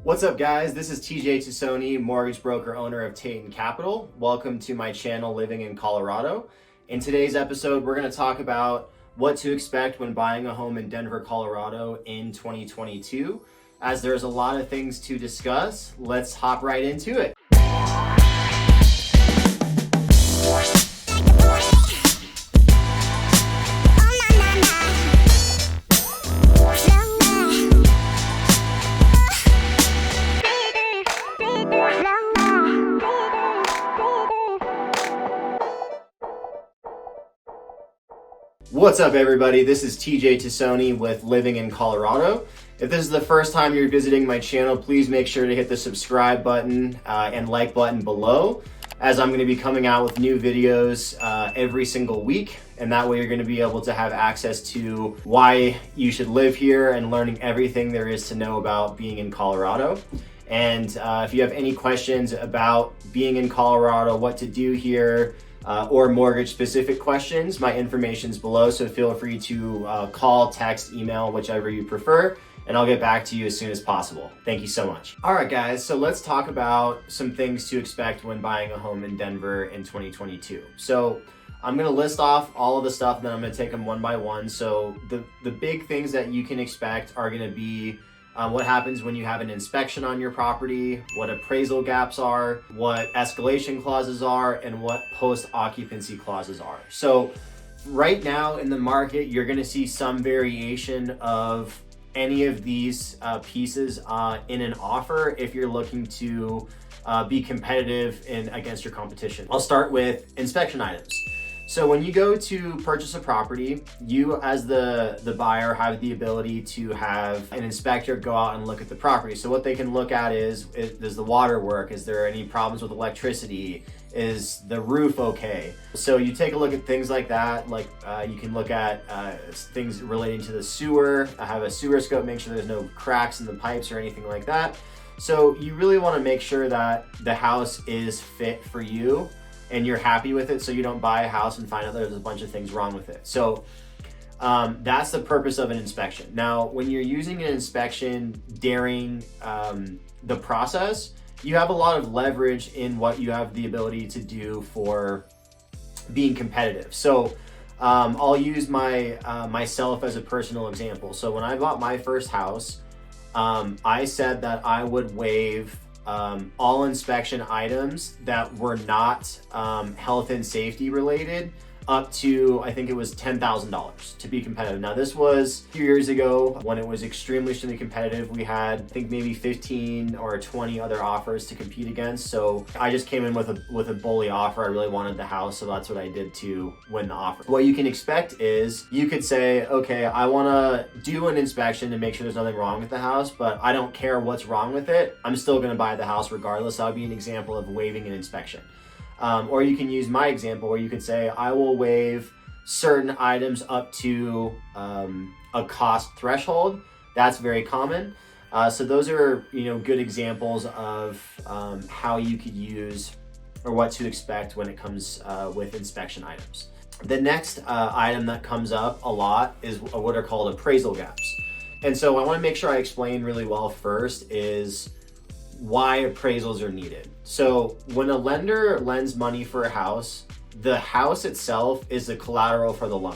What's up, guys? This is Tassone, mortgage broker owner of Taton Capital. Welcome to my channel, Living in Colorado. In today's episode, we're going to talk about what to expect when buying a home in Denver, Colorado in 2022. As there's a lot of things to discuss, let's hop right into it. What's up, everybody? This is Tassone with Living in Colorado. If this is the first time you're visiting my channel, please make sure to hit the subscribe button and like button below, as I'm going to be coming out with new videos every single week. And that way you're going to be able to have access to why you should live here and learning everything there is to know about being in Colorado. And if you have any questions about being in Colorado, what to do here, or mortgage specific questions, my information's below, so feel free to call, text, email, whichever you prefer, and I'll get back to you as soon as possible. Thank you so much. All right, guys, so let's talk about some things to expect when buying a home in Denver in 2022. So I'm gonna list off all of the stuff, and then I'm gonna take them one by one. So the big things that you can expect are gonna be what happens when you have an inspection on your property, what appraisal gaps are, what escalation clauses are, and what post-occupancy clauses are. So right now in the market, you're gonna see some variation of any of these pieces in an offer if you're looking to be competitive against your competition. I'll start with inspection items. So when you go to purchase a property, you as the buyer have the ability to have an inspector go out and look at the property. So what they can look at is does the water work? Is there any problems with electricity? Is the roof okay? So you take a look at things like that. Like you can look at things relating to the sewer. Have a sewer scope, make sure there's no cracks in the pipes or anything like that. So you really want to make sure that the house is fit for you and you're happy with it, so you don't buy a house and find out there's a bunch of things wrong with it. So that's the purpose of an inspection. Now, when you're using an inspection during the process, you have a lot of leverage in what you have the ability to do for being competitive. So I'll use myself as a personal example. So when I bought my first house, I said that I would waive all inspection items that were not health and safety related up to, I think it was $10,000 to be competitive. Now this was a few years ago when it was extremely competitive. We had, I think, maybe 15 or 20 other offers to compete against. So I just came in with a bully offer. I really wanted the house, so that's what I did to win the offer. What you can expect is you could say, okay, I wanna do an inspection to make sure there's nothing wrong with the house, but I don't care what's wrong with it. I'm still gonna buy the house regardless. That would be an example of waiving an inspection. Or you can use my example where you could say, I will waive certain items up to a cost threshold. That's very common. So those are, good examples of how you could use or what to expect when it comes with inspection items. The next item that comes up a lot is what are called appraisal gaps. And so I want to make sure I explain really well first is why appraisals are needed. So when a lender lends money for a house, the house itself is the collateral for the loan.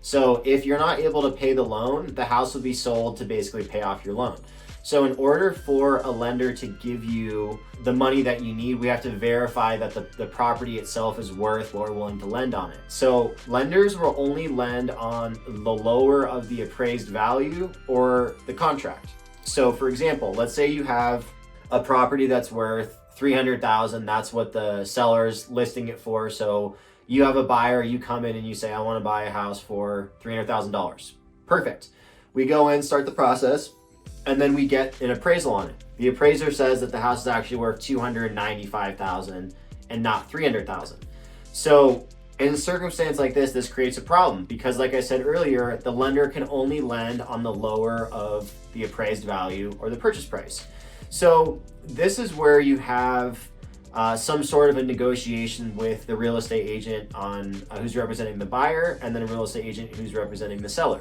So if you're not able to pay the loan, the house will be sold to basically pay off your loan. So in order for a lender to give you the money that you need, we have to verify that the property itself is worth what we're willing to lend on it. So lenders will only lend on the lower of the appraised value or the contract. So for example, let's say you have a property that's worth $300,000. That's what the seller's listing it for. So you have a buyer, you come in and you say, I want to buy a house for $300,000. Perfect. We go in, start the process, and then we get an appraisal on it. The appraiser says that the house is actually worth $295,000 and not $300,000. So in a circumstance like this creates a problem because, like I said earlier, the lender can only lend on the lower of the appraised value or the purchase price. So this is where you have some sort of a negotiation with the real estate agent on who's representing the buyer and then a real estate agent who's representing the seller.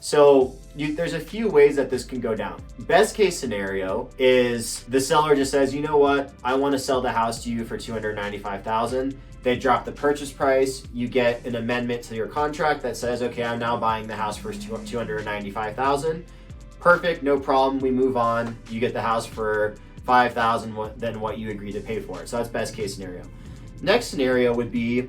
So there's a few ways that this can go down. Best case scenario is the seller just says, you know what, I want to sell the house to you for $295,000. They drop the purchase price. You get an amendment to your contract that says, okay, I'm now buying the house for $295,000. Perfect, no problem. We move on. You get the house for $5,000 than what you agreed to pay for it. So that's best case scenario. Next scenario would be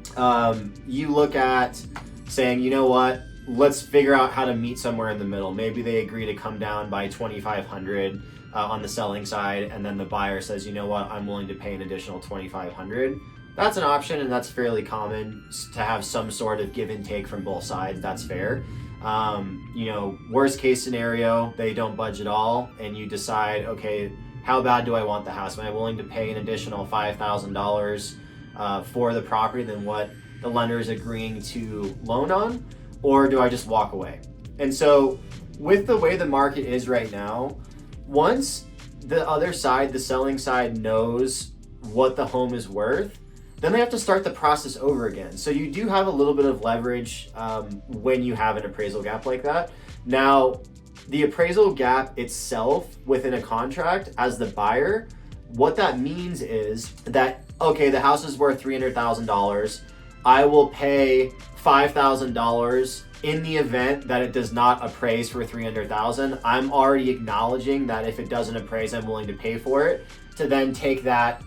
you look at saying, you know what, let's figure out how to meet somewhere in the middle. Maybe they agree to come down by $2,500 on the selling side, and then the buyer says, you know what, I'm willing to pay an additional $2,500. That's an option, and that's fairly common to have some sort of give and take from both sides. That's fair. Worst case scenario, they don't budge at all, and you decide, okay, how bad do I want the house? Am I willing to pay an additional $5,000 for the property than what the lender is agreeing to loan on? Or do I just walk away? And so with the way the market is right now, once the other side, the selling side, knows what the home is worth, then they have to start the process over again. So you do have a little bit of leverage when you have an appraisal gap like that. Now, the appraisal gap itself within a contract as the buyer, what that means is that, okay, the house is worth $300,000. I will pay $5,000 in the event that it does not appraise for $300,000. I'm already acknowledging that if it doesn't appraise, I'm willing to pay for it, to then take that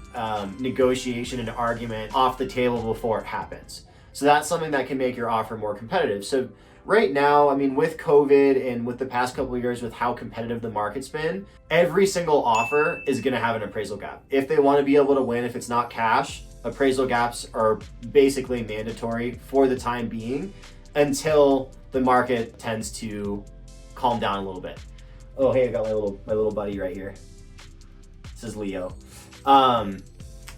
negotiation and argument off the table before it happens. So that's something that can make your offer more competitive. So right now, I mean, with COVID and with the past couple of years, with how competitive the market's been, every single offer is going to have an appraisal gap. If they want to be able to win, if it's not cash, appraisal gaps are basically mandatory for the time being until the market tends to calm down a little bit. Oh, hey, I got my little buddy right here. This is Leo.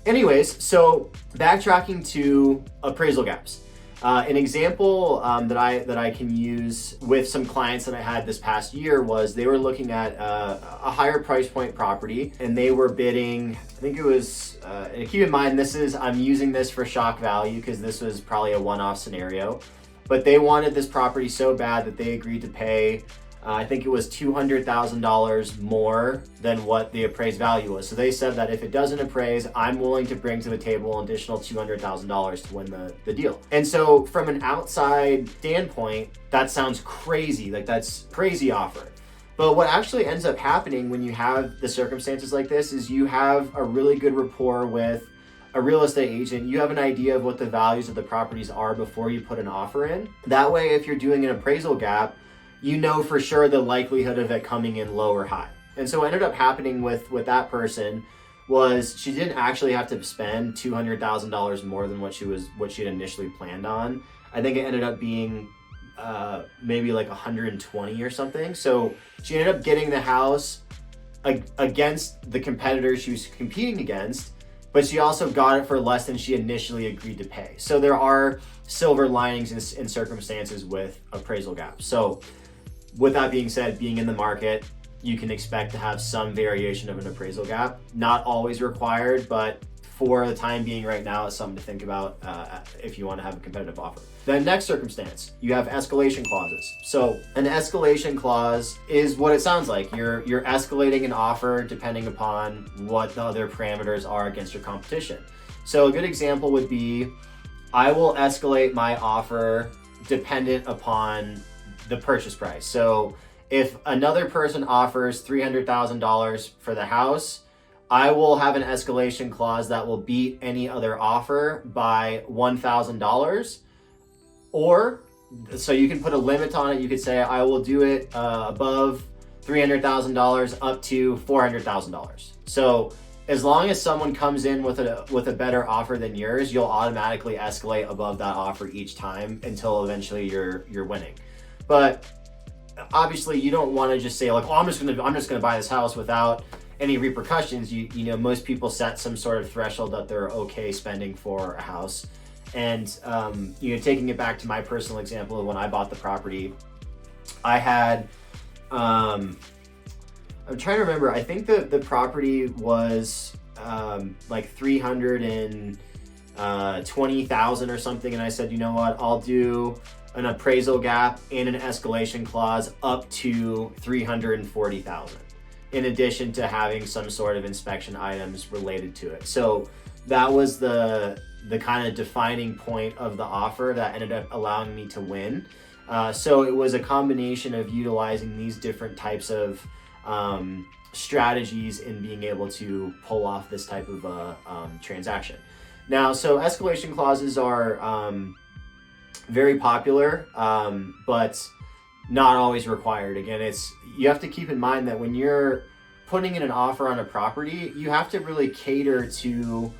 Anyways, so backtracking to appraisal gaps. An example that I can use with some clients that I had this past year was they were looking at a higher price point property, and they were bidding, I think it was, and keep in mind, I'm using this for shock value because this was probably a one-off scenario, but they wanted this property so bad that they agreed to pay, I think it was $200,000 more than what the appraised value was. So they said that if it doesn't appraise, I'm willing to bring to the table an additional $200,000 to win the deal. And so from an outside standpoint, that sounds crazy. Like, that's crazy offer. But what actually ends up happening when you have the circumstances like this is you have a really good rapport with a real estate agent. You have an idea of what the values of the properties are before you put an offer in. That way, if you're doing an appraisal gap, you know for sure the likelihood of it coming in low or high. And so what ended up happening with that person was she didn't actually have to spend $200,000 more than what she had initially planned on. I think it ended up being maybe like 120 or something. So she ended up getting the house against the competitor she was competing against, but she also got it for less than she initially agreed to pay. So there are silver linings in circumstances with appraisal gaps. So with that being said, being in the market, you can expect to have some variation of an appraisal gap. Not always required, but for the time being right now, it's something to think about if you want to have a competitive offer. The next circumstance, you have escalation clauses. So an escalation clause is what it sounds like. You're escalating an offer depending upon what the other parameters are against your competition. So a good example would be, I will escalate my offer dependent upon the purchase price. So if another person offers $300,000 for the house, I will have an escalation clause that will beat any other offer by $1,000. Or, so you can put a limit on it. You could say, I will do it above $300,000 up to $400,000. So as long as someone comes in with a better offer than yours, you'll automatically escalate above that offer each time until eventually you're winning. But obviously you don't want to just say like, oh, I'm just gonna buy this house without any repercussions. You know, most people set some sort of threshold that they're okay spending for a house. And taking it back to my personal example of when I bought the property, I had I'm trying to remember, I think the property was like $320,000 or something, and I said, you know what, I'll do an appraisal gap, and an escalation clause up to $340,000, in addition to having some sort of inspection items related to it. So that was the kind of defining point of the offer that ended up allowing me to win. So it was a combination of utilizing these different types of strategies in being able to pull off this type of transaction. Now, so escalation clauses are very popular, but not always required. Again, you have to keep in mind that when you're putting in an offer on a property, you have to really cater to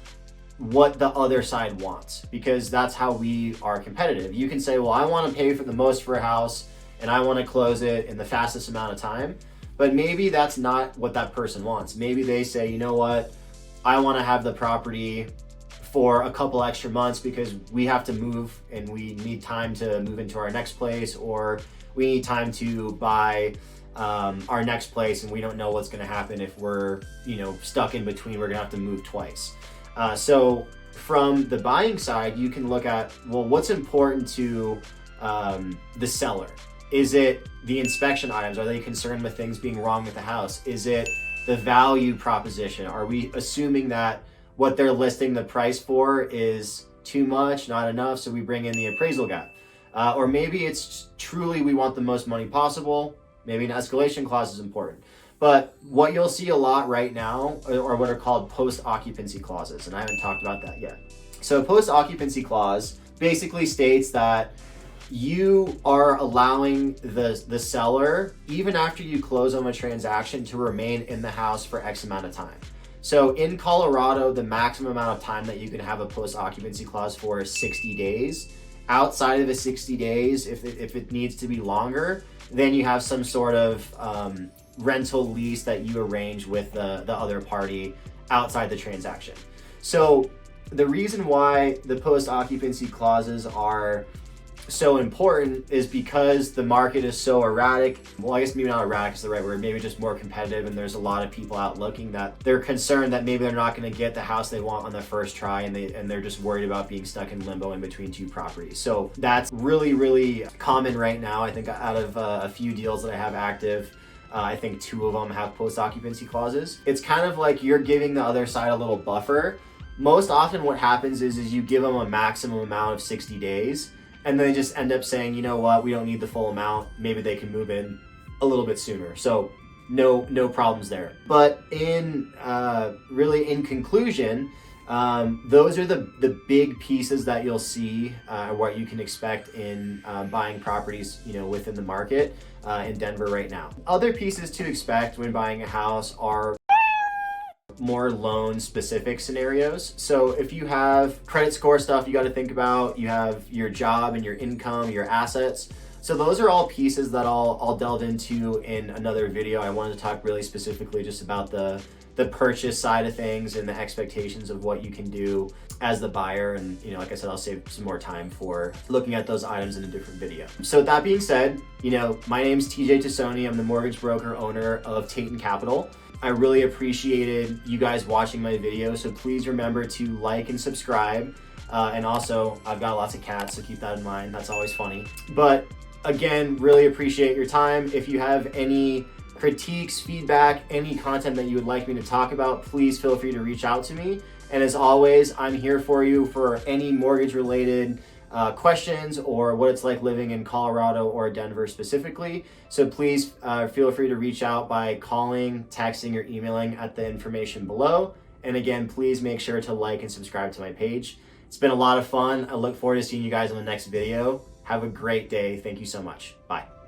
what the other side wants, because that's how we are competitive. You can say, well, I want to pay for the most for a house and I want to close it in the fastest amount of time. But maybe that's not what that person wants. Maybe they say, you know what, I want to have the property for a couple extra months because we have to move and we need time to move into our next place, or we need time to buy our next place and we don't know what's going to happen if we're, stuck in between. We're going to have to move twice. So from the buying side, you can look at, well, what's important to the seller? Is it the inspection items? Are they concerned with things being wrong with the house? Is it the value proposition? Are we assuming that what they're listing the price for is too much, not enough, so we bring in the appraisal gap? Or maybe it's truly we want the most money possible. Maybe an escalation clause is important. But what you'll see a lot right now are what are called post-occupancy clauses, and I haven't talked about that yet. So post-occupancy clause basically states that you are allowing the seller, even after you close on a transaction, to remain in the house for X amount of time. So in Colorado, the maximum amount of time that you can have a post-occupancy clause for is 60 days. Outside of the 60 days, if it needs to be longer, then you have some sort of rental lease that you arrange with the other party outside the transaction. So the reason why the post-occupancy clauses are so important is because the market is so erratic. Well, I guess maybe not erratic is the right word, maybe just more competitive, and there's a lot of people out looking that they're concerned that maybe they're not going to get the house they want on the first try, and they're just worried about being stuck in limbo in between two properties. So that's really, really common right now. I think out of a few deals that I have active, I think 2 of them have post-occupancy clauses. It's kind of like you're giving the other side a little buffer. Most often what happens is you give them a maximum amount of 60 days, and they just end up saying, you know what, we don't need the full amount. Maybe they can move in a little bit sooner. So no problems there. But in conclusion, those are the big pieces that you'll see, what you can expect in buying properties, within the market in Denver right now. Other pieces to expect when buying a house are more loan specific scenarios. So if you have credit score stuff you got to think about, you have your job and your income, your assets. So those are all pieces that I'll delve into in another video. I wanted to talk really specifically just about the purchase side of things and the expectations of what you can do as the buyer. And like I said, I'll save some more time for looking at those items in a different video. So with that being said, my name's TJ Tassone. I'm the mortgage broker owner of Tatum Capital. I really appreciated you guys watching my video, so please remember to like and subscribe. And also, I've got lots of cats, so keep that in mind. That's always funny. But again, really appreciate your time. If you have any critiques, feedback, any content that you would like me to talk about, please feel free to reach out to me. And as always, I'm here for you for any mortgage-related questions or what it's like living in Colorado or Denver specifically. So please feel free to reach out by calling, texting, or emailing at the information below. And again, please make sure to like and subscribe to my page. It's been a lot of fun. I look forward to seeing you guys on the next video. Have a great day. Thank you so much. Bye.